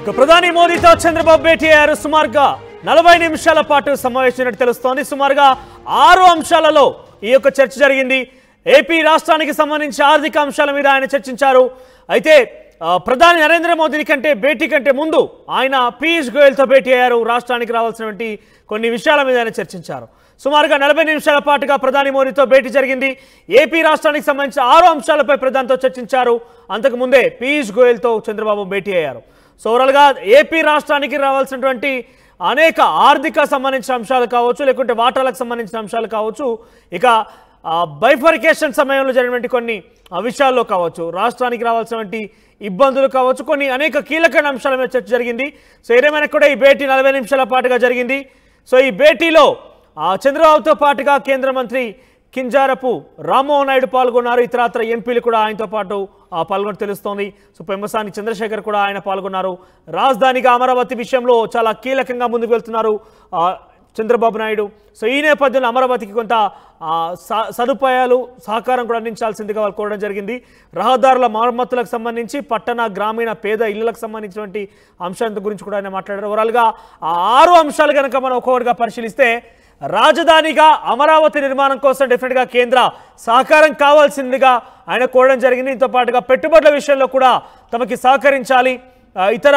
ఇక ప్రధాని మోదీతో చంద్రబాబు భేటీ అయ్యారు. సుమారుగా 40 నిమిషాల పాటు సమావేశం తెలుస్తోంది. సుమారుగా 6 అంశాలలో ఈ యొక్క చర్చ జరిగింది. ఏపీ రాష్ట్రానికి సంబంధించి ఆర్థిక అంశాల మీద ఆయన చర్చించారు. అయితే ప్రధాని నరేంద్ర మోదీ భేటీ కంటే ముందు ఆయన పీయూష్ గోయల్తో భేటీ అయ్యారు. రాష్ట్రానికి రావాల్సినటువంటి కొన్ని విషయాల మీద ఆయన చర్చించారు. సుమారుగా 40 నిమిషాల పాటుగా ప్రధాని మోదీతో భేటీ జరిగింది. ఏపీ రాష్ట్రానికి సంబంధించిన 6 అంశాలపై ప్రధానితో చర్చించారు. అంతకుముందే పీయూష్ గోయల్తో చంద్రబాబు భేటీ అయ్యారు. సో ఓవరాల్గా ఏపీ రాష్ట్రానికి రావాల్సినటువంటి అనేక ఆర్థిక సంబంధించిన అంశాలు కావచ్చు, లేకుంటే వాటాలకు సంబంధించిన అంశాలు కావచ్చు, ఇక బైఫర్కేషన్ సమయంలో జరిగినటువంటి కొన్ని విషయాల్లో కావచ్చు, రాష్ట్రానికి రావాల్సినటువంటి ఇబ్బందులు కావచ్చు, కొన్ని అనేక కీలక అంశాల మీద చర్చ జరిగింది. సో ఏదేమైనా కూడా ఈ భేటీ 40 నిమిషాల పాటుగా జరిగింది. సో ఈ భేటీలో చంద్రబాబుతో పాటుగా కేంద్ర మంత్రి కింజారపు రామ్మోహన్ నాయుడు పాల్గొన్నారు. ఇతరత్ర ఎంపీలు కూడా ఆయనతో పాటు పాల్గొని తెలుస్తోంది. సో పెమ్మసాని చంద్రశేఖర్ కూడా ఆయన పాల్గొన్నారు. రాజధానిగా అమరావతి విషయంలో చాలా కీలకంగా ముందుకు వెళ్తున్నారు చంద్రబాబు నాయుడు. సో ఈ నేపథ్యంలో అమరావతికి కొంత సదుపాయాలు సహకారం కూడా అందించాల్సిందిగా వాళ్ళు కోరడం జరిగింది. రహదారుల మరమ్మతులకు సంబంధించి పట్టణ గ్రామీణ పేద ఇళ్లకు సంబంధించినటువంటి అంశాల గురించి కూడా ఆయన మాట్లాడారు. ఓవరాల్గా 6 అంశాలు కనుక మనం ఒక్కొక్కటిగా పరిశీలిస్తే, రాజధానిగా అమరావతి నిర్మాణం కోసం డెఫినెట్గా కేంద్ర సహకారం కావాల్సిందిగా ఆయన కోరడం జరిగింది. దీంతో పాటుగా పెట్టుబడుల విషయంలో కూడా తమకి సహకరించాలి, ఇతర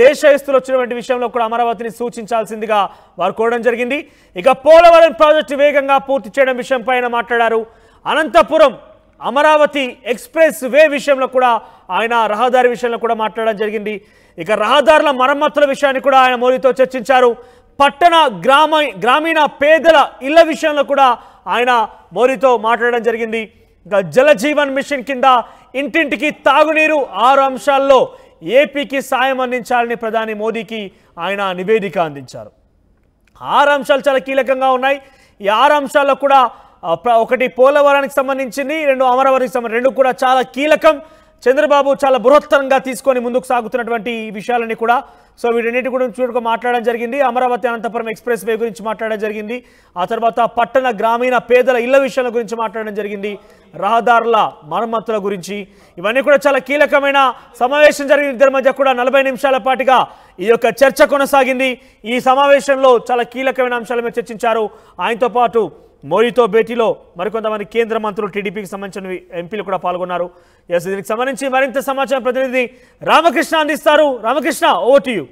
దేశస్తులు వచ్చినటువంటి విషయంలో కూడా అమరావతిని సూచించాల్సిందిగా వారు కోరడం జరిగింది. ఇక పోలవరం ప్రాజెక్టు వేగంగా పూర్తి చేయడం విషయంపై ఆయన మాట్లాడారు. అనంతపురం అమరావతి ఎక్స్ప్రెస్ వే విషయంలో కూడా ఆయన రహదారి విషయంలో కూడా మాట్లాడడం జరిగింది. ఇక రహదారుల మరమ్మతుల విషయాన్ని కూడా ఆయన మోదీతో చర్చించారు. పట్టణ గ్రామీణ పేదల ఇళ్ల విషయంలో కూడా ఆయన మోదీతో మాట్లాడడం జరిగింది. ఇంకా జలజీవన్ మిషన్ కింద ఇంటింటికి తాగునీరు 6 అంశాల్లో ఏపీకి సాయం అందించాలని ప్రధాని మోదీకి ఆయన నివేదిక అందించారు. 6 అంశాలు చాలా కీలకంగా ఉన్నాయి. ఈ 6 అంశాల్లో కూడా ఒకటి పోలవరానికి సంబంధించింది, 2 అమరావతికి సంబంధించి, 2 కూడా చాలా కీలకం. చంద్రబాబు చాలా బృహత్తరంగా తీసుకొని ముందుకు సాగుతున్నటువంటి ఈ విషయాలన్నీ కూడా. సో వీటన్నిటి గురించి మాట్లాడడం జరిగింది. అమరావతి అనంతపురం ఎక్స్ప్రెస్ వే గురించి మాట్లాడడం జరిగింది. ఆ తర్వాత పట్టణ గ్రామీణ పేదల ఇళ్ల విషయాల గురించి మాట్లాడడం జరిగింది. రహదారుల మరమ్మతుల గురించి, ఇవన్నీ కూడా చాలా కీలకమైన సమావేశం జరిగింది. ఇద్దరి మధ్య కూడా 40 నిమిషాల పాటుగా ఈ యొక్క చర్చ కొనసాగింది. ఈ సమావేశంలో చాలా కీలకమైన అంశాల మీద చర్చించారు. ఆయనతో పాటు మోదీతో భేటీలో మరికొంతమంది కేంద్ర మంత్రులు, టీడీపీకి సంబంధించిన ఎంపీలు కూడా పాల్గొన్నారు. దీనికి సంబంధించి మరింత సమాచారం ప్రతినిధి రామకృష్ణ అందిస్తారు. Ramakrishna, over to you.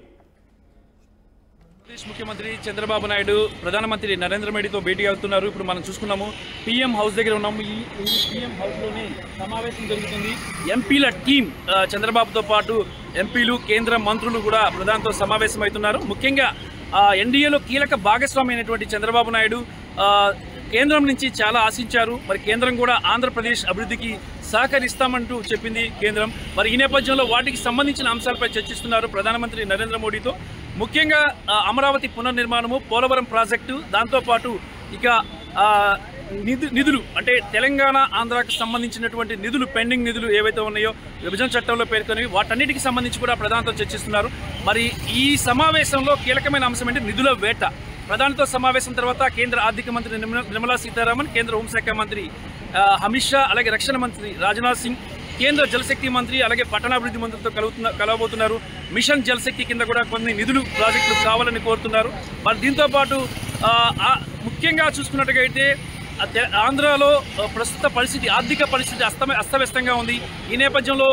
ముఖ్యమంత్రి చంద్రబాబు నాయుడు ప్రధానమంత్రి నరేంద్ర మోడీతో భేటీ అవుతున్నారు. ఇప్పుడు మనం చూసుకున్నాము, పీఎం హౌస్ దగ్గర ఉన్నాము. ఈ పీఎం హౌస్లోనే సమావేశం జరుగుతుంది. ఎంపీల టీం చంద్రబాబుతో పాటు ఎంపీలు, కేంద్ర మంత్రులు కూడా ప్రధానితో సమావేశం అవుతున్నారు. ముఖ్యంగా ఎన్డీఏలో కీలక భాగస్వామి అయినటువంటి చంద్రబాబు నాయుడు కేంద్రం నుంచి చాలా ఆశించారు. మరి కేంద్రం కూడా ఆంధ్రప్రదేశ్ అభివృద్ధికి సహకరిస్తామంటూ చెప్పింది కేంద్రం. మరి ఈ నేపథ్యంలో వాటికి సంబంధించిన అంశాలపై చర్చిస్తున్నారు ప్రధానమంత్రి నరేంద్ర మోడీతో. ముఖ్యంగా అమరావతి పునర్నిర్మాణము, పోలవరం ప్రాజెక్టు, దాంతోపాటు ఇక నిధులు అంటే తెలంగాణ, ఆంధ్రాకు సంబంధించినటువంటి నిధులు, పెండింగ్ నిధులు ఏవైతే ఉన్నాయో విభజన చట్టంలో పేర్కొనేవి, వాటన్నిటికి సంబంధించి కూడా ప్రధానితో చర్చిస్తున్నారు. మరి ఈ సమావేశంలో కీలకమైన అంశం ఏంటి? నిధుల వేట. ప్రధానితో సమావేశం తర్వాత కేంద్ర ఆర్థిక మంత్రి నిర్మలా సీతారామన్, కేంద్ర హోంశాఖ మంత్రి అమిత్ షా, అలాగే రక్షణ మంత్రి రాజ్నాథ్ సింగ్, కేంద్ర జలశక్తి మంత్రి, అలాగే పట్టణాభివృద్ధి మంత్రితో కలవబోతున్నారు. మిషన్ జలశక్తి కింద కూడా కొన్ని నిధులు, ప్రాజెక్టులు కావాలని కోరుతున్నారు. మరి దీంతోపాటు ముఖ్యంగా చూసుకున్నట్టుగైతే ఆంధ్రాలో ప్రస్తుత పరిస్థితి, ఆర్థిక పరిస్థితి అస్తవ్యస్తంగా ఉంది. ఈ నేపథ్యంలో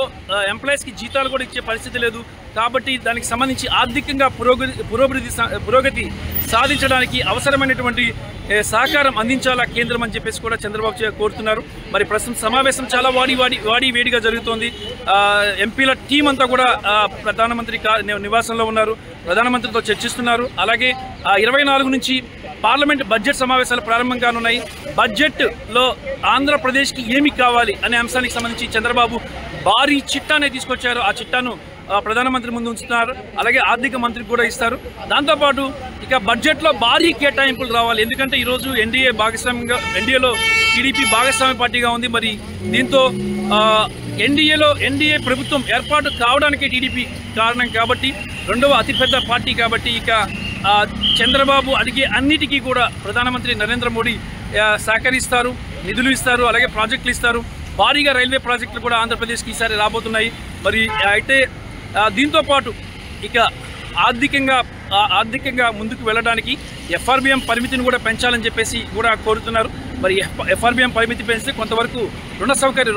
ఎంప్లాయీస్కి జీతాలు కూడా ఇచ్చే పరిస్థితి లేదు. కాబట్టి దానికి సంబంధించి ఆర్థికంగా పురోగతి సాధించడానికి అవసరమైనటువంటి సహకారం అందించాలా కేంద్రం అని చెప్పేసి కూడా చంద్రబాబు కోరుతున్నారు. మరి ప్రస్తుతం సమావేశం చాలా వేడిగా జరుగుతోంది. ఎంపీల టీం అంతా కూడా ప్రధానమంత్రి నివాసంలో ఉన్నారు, ప్రధానమంత్రితో చర్చిస్తున్నారు. అలాగే 24 నుంచి పార్లమెంట్ బడ్జెట్ సమావేశాలు ప్రారంభం కానున్నాయి. బడ్జెట్లో ఆంధ్రప్రదేశ్కి ఏమి కావాలి అనే అంశానికి సంబంధించి చంద్రబాబు భారీ చిట్టానే తీసుకొచ్చారు. ఆ చిట్టాను ప్రధానమంత్రి ముందు ఉంచుతున్నారు. అలాగే ఆర్థిక మంత్రికి కూడా ఇస్తారు. దాంతోపాటు ఇక బడ్జెట్లో భారీ కేటాయింపులు రావాలి. ఎందుకంటే ఈరోజు ఎన్డీఏలో టీడీపీ భాగస్వామ్య పార్టీగా ఉంది. మరి దీంతో ఎన్డీఏ ప్రభుత్వం ఏర్పాటు కావడానికి టీడీపీ కారణం కాబట్టి, 2వ అతిపెద్ద పార్టీ కాబట్టి, ఇక చంద్రబాబు అడిగే అన్నిటికీ కూడా ప్రధానమంత్రి నరేంద్ర మోడీ సహకరిస్తారు, నిధులు ఇస్తారు, అలాగే ప్రాజెక్టులు ఇస్తారు. భారీగా రైల్వే ప్రాజెక్టులు కూడా ఆంధ్రప్రదేశ్కి ఈసారి రాబోతున్నాయి. మరి అయితే దీంతో పాటు ఇక ఆర్థికంగా ముందుకు వెళ్ళడానికి ఎఫ్ఆర్బిఎం పరిమితిని కూడా పెంచాలని చెప్పేసి కూడా కోరుతున్నారు. మరి ఎఫ్ఆర్బిఎం పరిమితి పెంచితే కొంతవరకు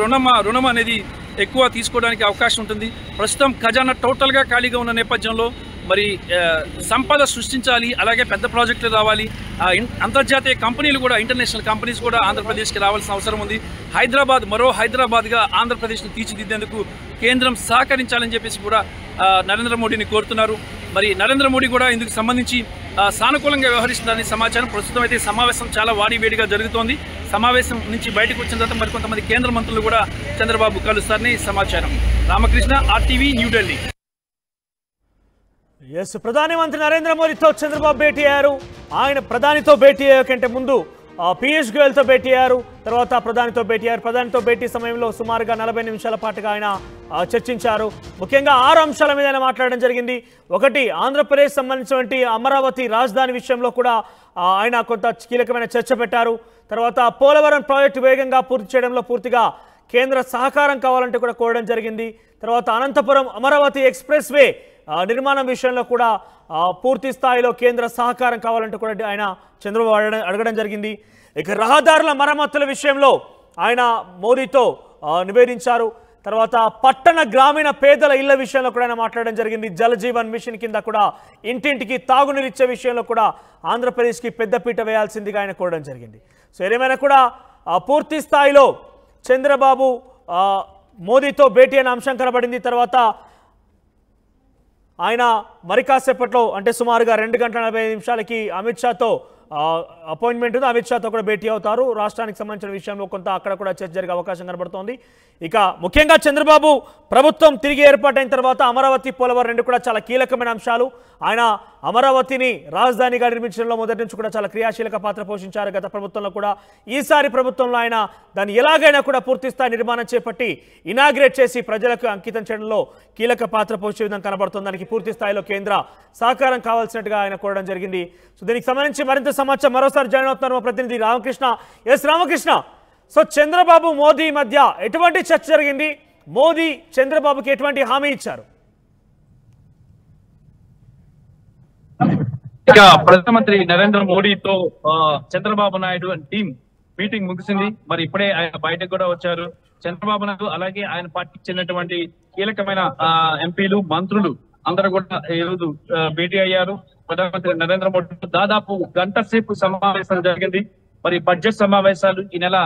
రుణం అనేది ఎక్కువ తీసుకోవడానికి అవకాశం ఉంటుంది. ప్రస్తుతం ఖజానా టోటల్గా ఖాళీగా ఉన్న నేపథ్యంలో మరి సంపద సృష్టించాలి, అలాగే పెద్ద ప్రాజెక్టులు రావాలి. అంతర్జాతీయ కంపెనీలు కూడా, ఇంటర్నేషనల్ కంపెనీస్ కూడా ఆంధ్రప్రదేశ్కి రావాల్సిన అవసరం ఉంది. మరో హైదరాబాద్గా ఆంధ్రప్రదేశ్ను తీర్చిదిద్దేందుకు కేంద్రం సహకరించాలని చెప్పేసి కూడా నరేంద్ర మోడీని కోరుతున్నారు. మరి నరేంద్ర మోడీ కూడా ఇందుకు సంబంధించి సానుకూలంగా వ్యవహరిస్తుందని సమాచారం. ప్రస్తుతం అయితే సమావేశం చాలా వాడివేడిగా జరుగుతోంది. సమావేశం నుంచి బయటకు వచ్చిన తర్వాత మరికొంతమంది కేంద్ర మంత్రులు కూడా చంద్రబాబు కలుస్తారని సమాచారం. రామకృష్ణ, ఆర్టీవీ, న్యూఢిల్లీ. ఎస్, ప్రధానమంత్రి నరేంద్ర మోడీతో చంద్రబాబు భేటీ అయ్యారు. ఆయన ప్రధానితో భేటీ అయ్యే కంటే ముందు పీయూష్ గోయల్తో భేటీ అయ్యారు. తర్వాత ప్రధానితో భేటీ అయ్యారు. ప్రధానితో భేటీ సమయంలో సుమారుగా 40 నిమిషాల పాటుగా ఆయన చర్చించారు. ముఖ్యంగా 6 అంశాల మీద ఆయన మాట్లాడడం జరిగింది. ఒకటి, ఆంధ్రప్రదేశ్ సంబంధించినటువంటి అమరావతి రాజధాని విషయంలో కూడా ఆయన కొంత కీలకమైన చర్చ పెట్టారు. తర్వాత పోలవరం ప్రాజెక్టు వేగంగా పూర్తి చేయడంలో పూర్తిగా కేంద్ర సహకారం కావాలంటే కూడా కోరడం జరిగింది. తర్వాత అనంతపురం అమరావతి ఎక్స్ప్రెస్ వే నిర్మాణం విషయంలో కూడా పూర్తి స్థాయిలో కేంద్ర సహకారం కావాలంటే కూడా ఆయన చంద్రబాబు అడగడం జరిగింది. ఇక రహదారుల మరమ్మతుల విషయంలో ఆయన మోదీతో నివేదించారు. తర్వాత పట్టణ గ్రామీణ పేదల ఇళ్ల విషయంలో కూడా ఆయన మాట్లాడడం జరిగింది. జల్ జీవన్ మిషన్ కింద కూడా ఇంటింటికి తాగునీరు ఇచ్చే విషయంలో కూడా ఆంధ్రప్రదేశ్కి పెద్దపీట వేయాల్సిందిగా ఆయన కోరడం జరిగింది. సో ఏదేమైనా కూడా పూర్తి స్థాయిలో చంద్రబాబు మోదీతో భేటీ అనే అంశం కనబడింది. తర్వాత ఆయన మరి కాసేపట్లో అంటే సుమారుగా 2:45 అమిత్ షాతో అపాయింట్మెంట్ ఉంది. అమిత్ షాతో కూడా భేటీ అవుతారు. రాష్ట్రానికి సంబంధించిన విషయంలో కొంత అక్కడ కూడా చర్చ జరిగే అవకాశం కనబడుతోంది. ఇక ముఖ్యంగా చంద్రబాబు ప్రభుత్వం తిరిగి ఏర్పాటైన తర్వాత అమరావతి, పోలవరం రెండు కూడా చాలా కీలకమైన అంశాలు. ఆయన అమరావతిని రాజధానిగా నిర్మించడంలో మొదటి నుంచి కూడా చాలా క్రియాశీలక పాత్ర పోషించారు గత ప్రభుత్వంలో కూడా. ఈసారి ప్రభుత్వంలో ఆయన దాన్ని ఎలాగైనా కూడా పూర్తిస్థాయి నిర్మాణం చేపట్టి ఇనాగ్రేట్ చేసి ప్రజలకు అంకితం చేయడంలో కీలక పాత్ర పోషే విధంగా కనబడుతుంది. దానికి పూర్తి స్థాయిలో కేంద్ర సహకారం కావాల్సినట్టుగా ఆయన కోరడం జరిగింది. సో దీనికి సంబంధించి మరింత సమాచారం మరోసారి జాయిన్ అవుతున్నారు మా ప్రతినిధి రామకృష్ణ. ఎస్ రామకృష్ణ, సో చంద్రబాబు మోదీ మధ్య ఎటువంటి చర్చ జరిగింది? మోదీ చంద్రబాబుకి ఎటువంటి హామీ ఇచ్చారు? ఇక ప్రధానమంత్రి నరేంద్ర మోడీతో చంద్రబాబు నాయుడు టీం మీటింగ్ ముగిసింది. మరి ఇప్పుడే ఆయన బయటకు కూడా వచ్చారు. చంద్రబాబు నాయుడు అలాగే ఆయన పార్టీకి చెందినటువంటి కీలకమైన ఎంపీలు, మంత్రులు అందరూ కూడా ఈరోజు భేటీ అయ్యారు. ప్రధానమంత్రి నరేంద్ర మోడీ దాదాపు గంట సేపు సమావేశం జరిగింది. మరి బడ్జెట్ సమావేశాలు ఈ నెల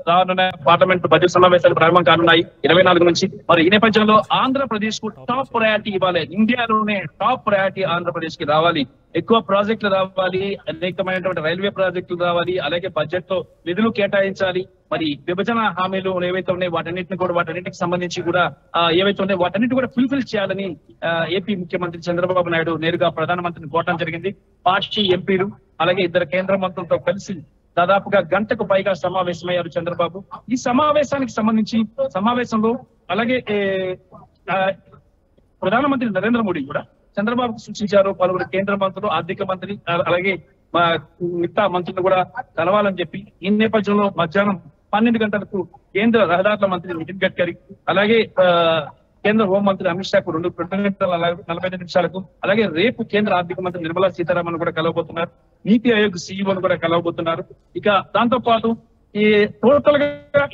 రానున్న పార్లమెంట్ బడ్జెట్ సమావేశాలు ప్రారంభం కానున్నాయి 24 నుంచి. మరి ఈ నేపథ్యంలో ఆంధ్రప్రదేశ్ కు టాప్ ప్రయారిటీ ఇవ్వాలి. ఇండియాలోనే టాప్ ప్రయారిటీ ఆంధ్రప్రదేశ్ కి రావాలి. ఎక్కువ ప్రాజెక్టులు రావాలి, అనేకమైనటువంటి రైల్వే ప్రాజెక్టులు రావాలి, అలాగే బడ్జెట్ లో నిధులు కేటాయించాలి. మరి విభజన హామీలు ఏవైతే ఉన్నాయి వాటన్నిటికి సంబంధించి కూడా ఏవైతే ఉన్నాయి వాటన్నిటి కూడా ఫుల్ఫిల్ చేయాలని ఏపీ ముఖ్యమంత్రి చంద్రబాబు నాయుడు నేరుగా ప్రధానమంత్రిని కోరడం జరిగింది. పార్టీ ఎంపీలు అలాగే ఇద్దరు కేంద్ర మంత్రులతో కలిసి దాదాపుగా గంటకు పైగా సమావేశమయ్యారు చంద్రబాబు. ఈ సమావేశానికి సంబంధించి సమావేశంలో అలాగే ప్రధానమంత్రి నరేంద్ర మోడీ కూడా చంద్రబాబుకు సూచించారు. పలువురు కేంద్ర మంత్రులు, ఆర్థిక మంత్రి అలాగే మిగతా మంత్రులు కూడా కలవాలని చెప్పి ఈ నేపథ్యంలో మధ్యాహ్నం 12 గంటలకు కేంద్ర రహదారుల మంత్రి నితిన్ గడ్కరీ అలాగే కేంద్ర హోంమంత్రి అమిత్ షాకు 2:45 అలాగే రేపు కేంద్ర ఆర్థిక మంత్రి నిర్మలా సీతారామన్ కూడా కలవబోతున్నారు. నీతి ఆయోగ్ సీఈఓను కూడా కలవబోతున్నారు. ఇక దాంతో పాటు ఈ టోటల్ గా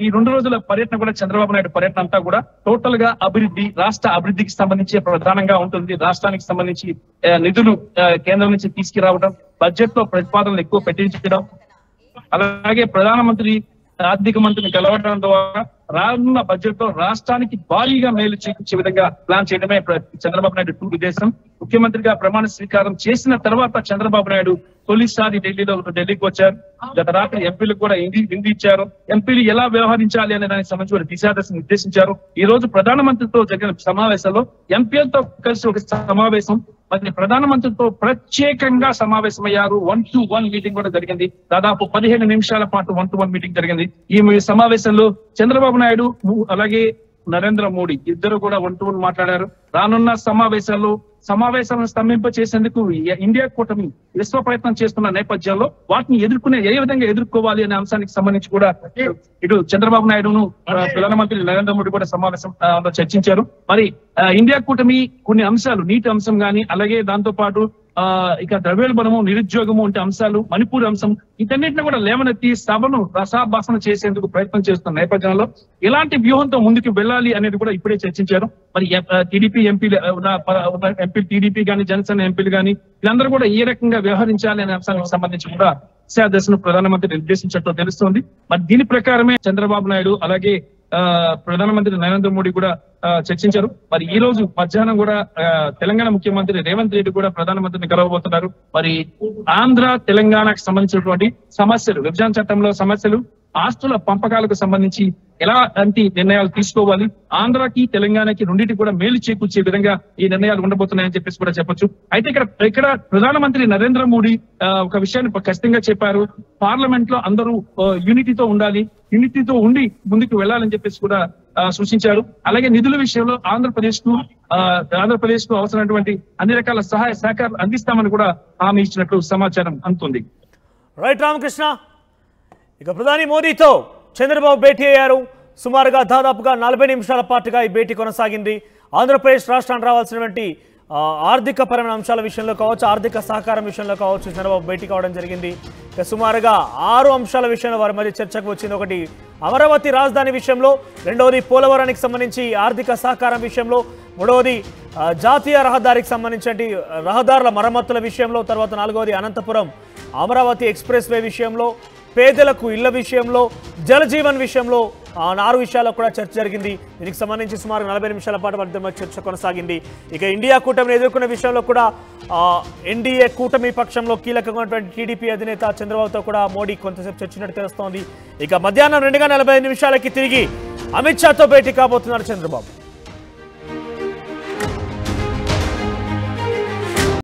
ఈ 2 రోజుల పర్యటన కూడా చంద్రబాబు నాయుడు పర్యటన అంతా కూడా టోటల్ గా అభివృద్ధి, రాష్ట్ర అభివృద్ధికి సంబంధించి ప్రధానంగా ఉంటుంది. రాష్ట్రానికి సంబంధించి నిధులు కేంద్రం నుంచి తీసుకురావడం, బడ్జెట్ లో ప్రతిపాదనలు ఎక్కువ పెట్టించడం, అలాగే ప్రధానమంత్రి ఆర్థిక మంత్రిని కలవడం ద్వారా రానున్న బడ్జెట్ లో రాష్ట్రానికి భారీగా మేలు చేకూర్చే విధంగా ప్లాన్ చేయడమే చంద్రబాబు నాయుడు టూర్ ఉద్దేశం. ముఖ్యమంత్రిగా ప్రమాణ స్వీకారం చేసిన తర్వాత చంద్రబాబు నాయుడు తొలిసారి ఢిల్లీకి వచ్చారు. గత రాత్రి ఎంపీలకు కూడా విందు ఇచ్చారు. ఎంపీలు ఎలా వ్యవహరించాలి అనే దానికి సంబంధించి దిశాదశ నిర్దేశించారు. ఈ రోజు ప్రధానమంత్రితో జరిగిన సమావేశంలో ఎంపీలతో కలిసి ఒక సమావేశం, మరి ప్రధానమంత్రితో ప్రత్యేకంగా సమావేశమయ్యారు. 1-to-1 మీటింగ్ కూడా జరిగింది. దాదాపు 15 నిమిషాల పాటు 1-to-1 మీటింగ్ జరిగింది. ఈ సమావేశంలో చంద్రబాబు నాయుడు అలాగే నరేంద్ర మోడీ ఇద్దరు కూడా ఒంటూరు మాట్లాడారు. రానున్న సమావేశాలను స్తంభింప చేసేందుకు ఇండియా కూటమి విశ్వ ప్రయత్నం చేస్తున్న నేపథ్యంలో వాటిని ఏ విధంగా ఎదుర్కోవాలి అనే అంశానికి సంబంధించి కూడా ఇటు చంద్రబాబు నాయుడును ప్రధానమంత్రి నరేంద్ర మోడీ కూడా సమావేశంలో చర్చించారు. మరి ఇండియా కూటమి కొన్ని అంశాలు, నీటి అంశం గాని, అలాగే దాంతో పాటు ఇక ద్రవ్యోల్బణము, నిరుద్యోగము వంటి అంశాలు, మణిపూర్ అంశం, వీటన్నిటిని కూడా లేవనెత్తి సభను రసాభాసన చేసేందుకు ప్రయత్నం చేస్తున్న నేపథ్యంలో ఎలాంటి వ్యూహంతో ముందుకు వెళ్ళాలి అనేది కూడా ఇప్పుడే చర్చించారు. మరి టీడీపీ ఎంపీలు టీడీపీ గాని, జనసేన ఎంపీలు గాని వీళ్ళందరూ కూడా ఏ రకంగా వ్యవహరించాలి అనే అంశానికి సంబంధించి కూడా దశను ప్రధానమంత్రి నిర్దేశించినట్టు తెలుస్తోంది. మరి దీని ప్రకారమే చంద్రబాబు నాయుడు అలాగే ప్రధానమంత్రి నరేంద్ర మోడీ కూడా చర్చించారు. మరి ఈ రోజు మధ్యాహ్నం కూడా తెలంగాణ ముఖ్యమంత్రి రేవంత్ రెడ్డి కూడా ప్రధానమంత్రిని కలవబోతున్నారు. మరి ఆంధ్ర తెలంగాణకు సంబంధించినటువంటి సమస్యలు, విభజన చట్టంలో సమస్యలు, ఆస్తుల పంపకాలకు సంబంధించి ఎలాంటి నిర్ణయాలు తీసుకోవాలి, ఆంధ్రాకి తెలంగాణకి రెండింటికి కూడా మేలు చేకూర్చే విధంగా ఈ నిర్ణయాలు ఉండబోతున్నాయని చెప్పేసి కూడా చెప్పొచ్చు. అయితే ఇక్కడ ప్రధానమంత్రి నరేంద్ర మోడీ ఒక విషయాన్ని ఖచ్చితంగా చెప్పారు. పార్లమెంట్ లో అందరూ యూనిటీతో ఉండాలి, యూనిటీతో ఉండి ముందుకు వెళ్లాలని చెప్పేసి కూడా సూచించారు. అలాగే నిధుల విషయంలో ఆంధ్రప్రదేశ్ కు అవసరమైనటువంటి అన్ని రకాల సహాయ సహకారం అందిస్తామని కూడా హామీ ఇచ్చినట్లు సమాచారం అందుతుంది. రైట్ రామకృష్ణ, ఇక ప్రధాని మోదీతో చంద్రబాబు భేటీ అయ్యారు. సుమారుగా దాదాపుగా 40 నిమిషాల పాటుగా ఈ భేటీ కొనసాగింది. ఆంధ్రప్రదేశ్ రాష్ట్రానికి రావాల్సినటువంటి ఆర్థిక పరమైన అంశాల విషయంలో కావచ్చు, ఆర్థిక సహకారం విషయంలో కావచ్చు చంద్రబాబు భేటీ కావడం జరిగింది. ఇక సుమారుగా 6 అంశాల విషయంలో వారి మధ్య చర్చకు వచ్చింది. ఒకటి అమరావతి రాజధాని విషయంలో, రెండవది పోలవరానికి సంబంధించి ఆర్థిక సహకారం విషయంలో, మూడవది జాతీయ రహదారికి సంబంధించి రహదారుల మరమ్మతుల విషయంలో, తర్వాత నాలుగవది అనంతపురం అమరావతి ఎక్స్ప్రెస్ వే విషయంలో, పేదలకు ఇళ్ల విషయంలో, జలజీవన్ విషయంలో 4 విషయాల్లో కూడా చర్చ జరిగింది. దీనికి సంబంధించి సుమారు 40 నిమిషాల పాటు వారి చర్చ కొనసాగింది. ఇక ఇండియా కూటమిని ఎదుర్కొన్న విషయంలో కూడా ఎన్డీఏ కూటమి పక్షంలో కీలకమైనటువంటి టీడీపీ అధినేత చంద్రబాబుతో కూడా మోడీ కొంతసేపు చర్చించినట్టు తెలుస్తోంది. ఇక మధ్యాహ్నం 2:45 తిరిగి అమిత్ షాతో భేటీ కాబోతున్నారు చంద్రబాబు.